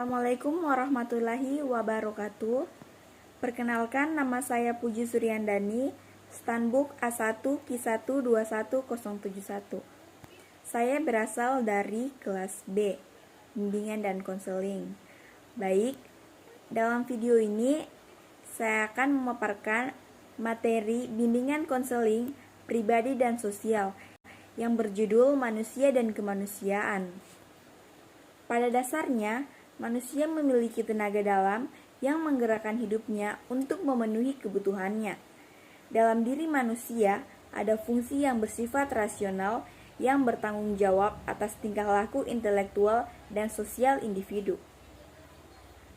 Assalamualaikum warahmatullahi wabarakatuh. Perkenalkan, nama saya Puji Suryandani, Standbook A1Q1211071. Saya berasal dari kelas B, Bimbingan dan Konseling. Baik, dalam video ini saya akan memaparkan materi bimbingan konseling pribadi dan sosial yang berjudul Manusia dan Kemanusiaan. Pada dasarnya, manusia memiliki tenaga dalam yang menggerakkan hidupnya untuk memenuhi kebutuhannya. Dalam diri manusia ada fungsi yang bersifat rasional yang bertanggung jawab atas tingkah laku intelektual dan sosial individu.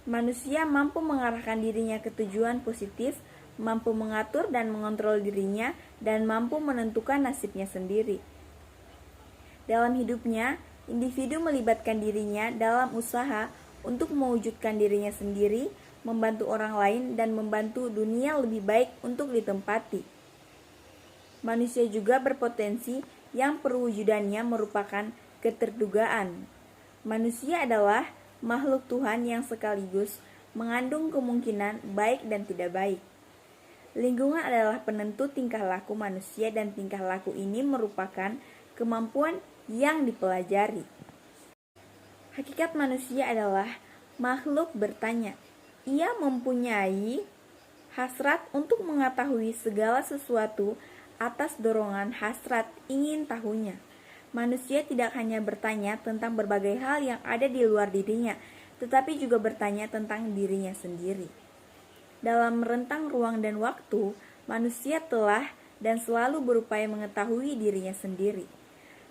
Manusia mampu mengarahkan dirinya ke tujuan positif, mampu mengatur dan mengontrol dirinya, dan mampu menentukan nasibnya sendiri. Dalam hidupnya, individu melibatkan dirinya dalam usaha untuk mewujudkan dirinya sendiri, membantu orang lain, dan membantu dunia lebih baik untuk ditempati. Manusia juga berpotensi yang perwujudannya merupakan keterdugaan. Manusia adalah makhluk Tuhan yang sekaligus mengandung kemungkinan baik dan tidak baik. Lingkungan adalah penentu tingkah laku manusia dan tingkah laku ini merupakan kemampuan yang dipelajari. Hakikat manusia adalah makhluk bertanya. Ia mempunyai hasrat untuk mengetahui segala sesuatu atas dorongan hasrat ingin tahunya. Manusia tidak hanya bertanya tentang berbagai hal yang ada di luar dirinya, tetapi juga bertanya tentang dirinya sendiri. Dalam rentang ruang dan waktu, manusia telah dan selalu berupaya mengetahui dirinya sendiri.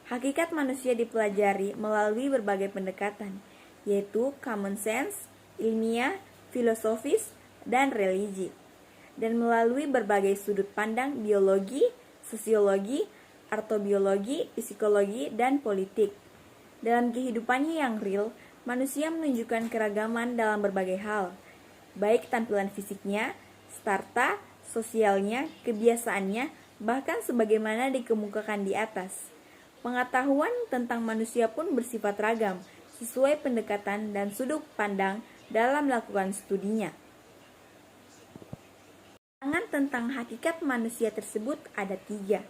Hakikat manusia dipelajari melalui berbagai pendekatan, yaitu common sense, ilmiah, filosofis, dan religi, dan melalui berbagai sudut pandang biologi, sosiologi, artobiologi, psikologi, dan politik. Dalam kehidupannya yang real, manusia menunjukkan keragaman dalam berbagai hal, baik tampilan fisiknya, strata sosialnya, kebiasaannya, bahkan sebagaimana dikemukakan di atas. Pengetahuan tentang manusia pun bersifat ragam, sesuai pendekatan dan sudut pandang dalam melakukan studinya. Pandangan tentang hakikat manusia tersebut ada 3.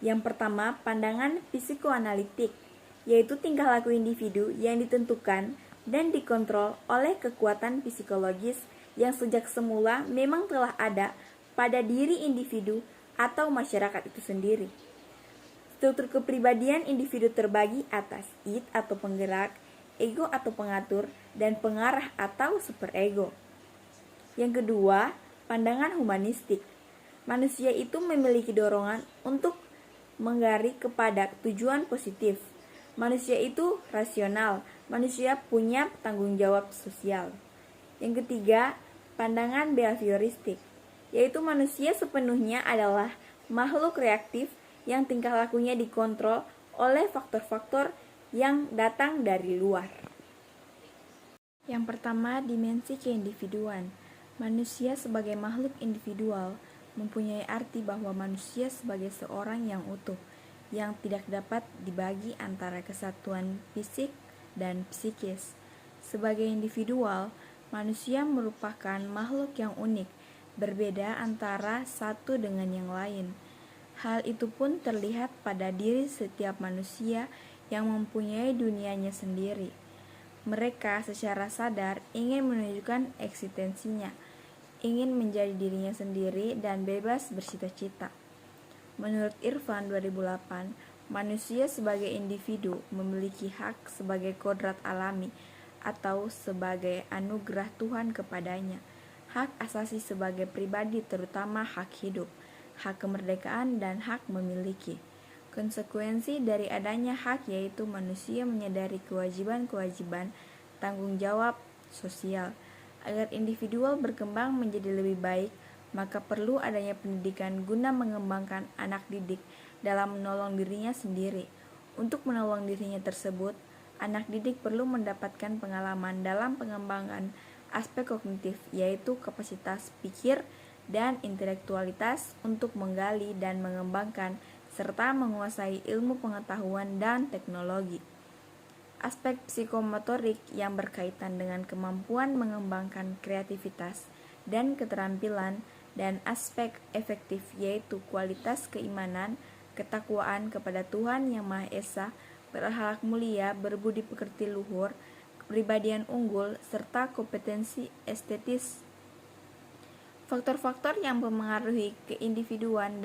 Yang pertama, pandangan psikoanalitik, yaitu tingkah laku individu yang ditentukan dan dikontrol oleh kekuatan psikologis yang sejak semula memang telah ada pada diri individu atau masyarakat itu sendiri. Struktur kepribadian individu terbagi atas id atau penggerak, ego atau pengatur, dan pengarah atau superego. Yang kedua, pandangan humanistik. Manusia itu memiliki dorongan untuk menggarik kepada tujuan positif. Manusia itu rasional, manusia punya tanggung jawab sosial. Yang ketiga, pandangan behavioristik, yaitu manusia sepenuhnya adalah makhluk reaktif yang tingkah lakunya dikontrol oleh faktor-faktor yang datang dari luar. Yang pertama, dimensi keindividuan. Manusia sebagai makhluk individual mempunyai arti bahwa manusia sebagai seorang yang utuh, yang tidak dapat dibagi antara kesatuan fisik dan psikis. Sebagai individual, manusia merupakan makhluk yang unik, berbeda antara satu dengan yang lain. Hal itu pun terlihat pada diri setiap manusia yang mempunyai dunianya sendiri. Mereka secara sadar ingin menunjukkan eksistensinya, ingin menjadi dirinya sendiri dan bebas bercita-cita. Menurut Irfan 2008, manusia sebagai individu memiliki hak sebagai kodrat alami atau sebagai anugerah Tuhan kepadanya, hak asasi sebagai pribadi terutama hak hidup, hak kemerdekaan, dan hak memiliki. Konsekuensi dari adanya hak yaitu manusia menyadari kewajiban-kewajiban tanggung jawab sosial. Agar individual berkembang menjadi lebih baik, maka perlu adanya pendidikan guna mengembangkan anak didik dalam menolong dirinya sendiri. Untuk menolong dirinya tersebut, anak didik perlu mendapatkan pengalaman dalam pengembangan aspek kognitif, yaitu kapasitas pikir dan intelektualitas untuk menggali dan mengembangkan serta menguasai ilmu pengetahuan dan teknologi. aspek psikomotorik yang berkaitan dengan kemampuan mengembangkan kreativitas dan keterampilan, dan aspek efektif yaitu kualitas keimanan, ketakwaan kepada Tuhan Yang Maha Esa, berakhlak mulia, berbudi pekerti luhur, kepribadian unggul, serta kompetensi estetis. Faktor-faktor yang mempengaruhi keindividuan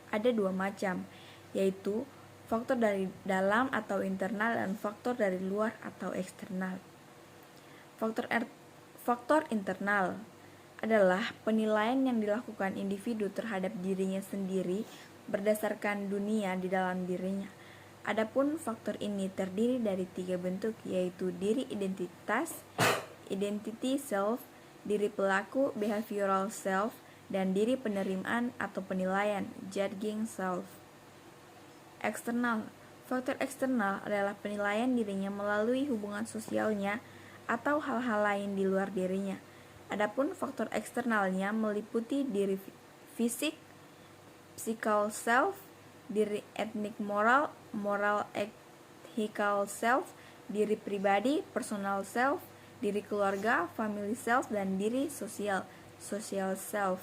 ada dua macam, yaitu faktor dari dalam atau internal dan faktor dari luar atau eksternal. Faktor internal adalah penilaian yang dilakukan individu terhadap dirinya sendiri berdasarkan dunia di dalam dirinya. Adapun faktor ini terdiri dari 3 bentuk, yaitu diri identitas, identity self, diri pelaku, behavioral self, dan diri penerimaan atau penilaian, judging self. Eksternal. Faktor eksternal adalah penilaian dirinya melalui hubungan sosialnya atau hal-hal lain di luar dirinya. Adapun faktor eksternalnya meliputi diri fisik, physical self, diri etnik moral, moral ethical self, diri pribadi, personal self, diri keluarga, family self, dan diri sosial, social self.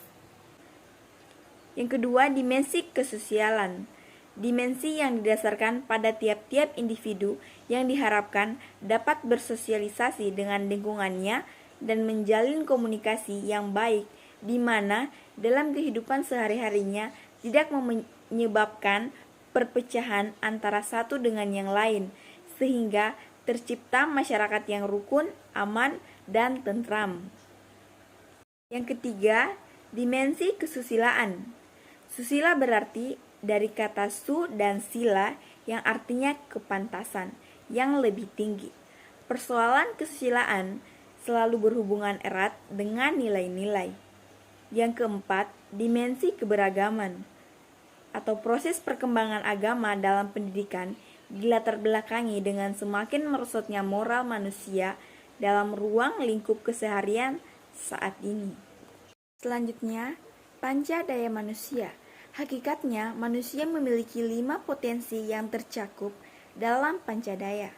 Yang kedua, dimensi kesosialan. Dimensi yang didasarkan pada tiap-tiap individu yang diharapkan dapat bersosialisasi dengan lingkungannya dan menjalin komunikasi yang baik, di mana dalam kehidupan sehari-harinya tidak menyebabkan perpecahan antara satu dengan yang lain, sehingga tercipta masyarakat yang rukun, aman, dan tentram. Yang ketiga, dimensi kesusilaan. Susila berarti dari kata su dan sila yang artinya kepantasan yang lebih tinggi. Persoalan kesusilaan selalu berhubungan erat dengan nilai-nilai. Yang keempat, dimensi keberagaman atau proses perkembangan agama dalam pendidikan dilatar belakangi dengan semakin merosotnya moral manusia dalam ruang lingkup keseharian saat ini. Selanjutnya, panca daya manusia. Hakikatnya, manusia memiliki 5 potensi yang tercakup dalam pancadaya.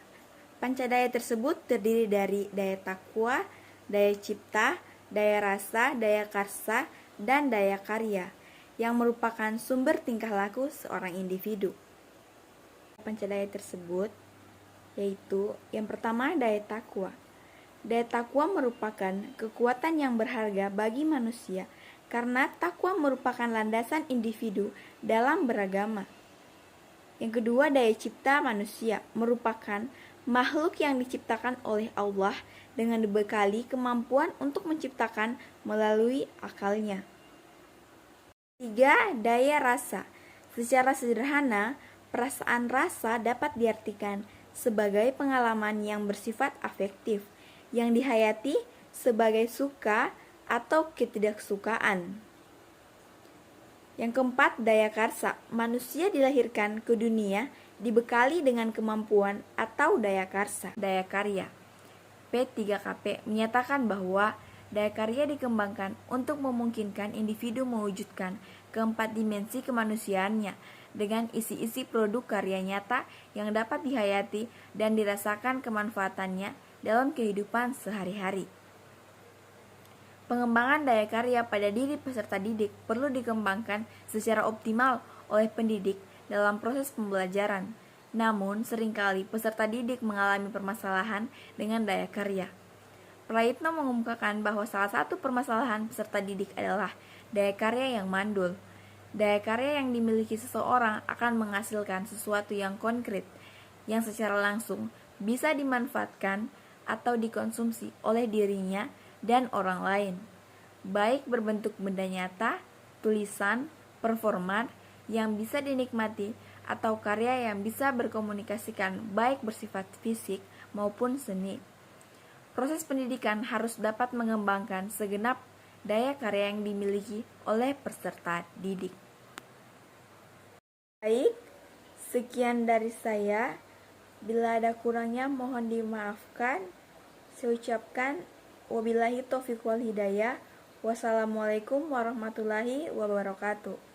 Pancadaya tersebut terdiri dari daya takwa, daya cipta, daya rasa, daya karsa, dan daya karya, yang merupakan sumber tingkah laku seorang individu. Pancadaya tersebut yaitu yang pertama, daya takwa. Daya takwa merupakan kekuatan yang berharga bagi manusia karena takwa merupakan landasan individu dalam beragama. Yang kedua, daya cipta manusia merupakan makhluk yang diciptakan oleh Allah dengan dibekali kemampuan untuk menciptakan melalui akalnya. 3. Daya rasa. Secara sederhana, perasaan rasa dapat diartikan sebagai pengalaman yang bersifat afektif, yang dihayati sebagai suka atau ketidaksukaan. Yang keempat, daya karsa. Manusia dilahirkan ke dunia dibekali dengan kemampuan atau daya karsa. Daya karya. P3KP menyatakan bahwa daya karya dikembangkan untuk memungkinkan individu mewujudkan keempat dimensi kemanusiaannya dengan isi-isi produk karya nyata yang dapat dihayati dan dirasakan kemanfaatannya dalam kehidupan sehari-hari. Pengembangan daya karya pada diri peserta didik perlu dikembangkan secara optimal oleh pendidik dalam proses pembelajaran. Namun, seringkali peserta didik mengalami permasalahan dengan daya karya. Praitno mengemukakan bahwa salah satu permasalahan peserta didik adalah daya karya yang mandul. Daya karya yang dimiliki seseorang akan menghasilkan sesuatu yang konkret, yang secara langsung bisa dimanfaatkan atau dikonsumsi oleh dirinya dan orang lain, baik berbentuk benda nyata, tulisan, performa yang bisa dinikmati, atau karya yang bisa berkomunikasikan baik bersifat fisik maupun seni. Proses pendidikan harus dapat mengembangkan segenap daya karya yang dimiliki oleh peserta didik. Baik, sekian dari saya. Bila ada kurangnya mohon dimaafkan. Saya ucapkan wabillahi taufiq wal hidayah. Wassalamualaikum warahmatullahi wabarakatuh.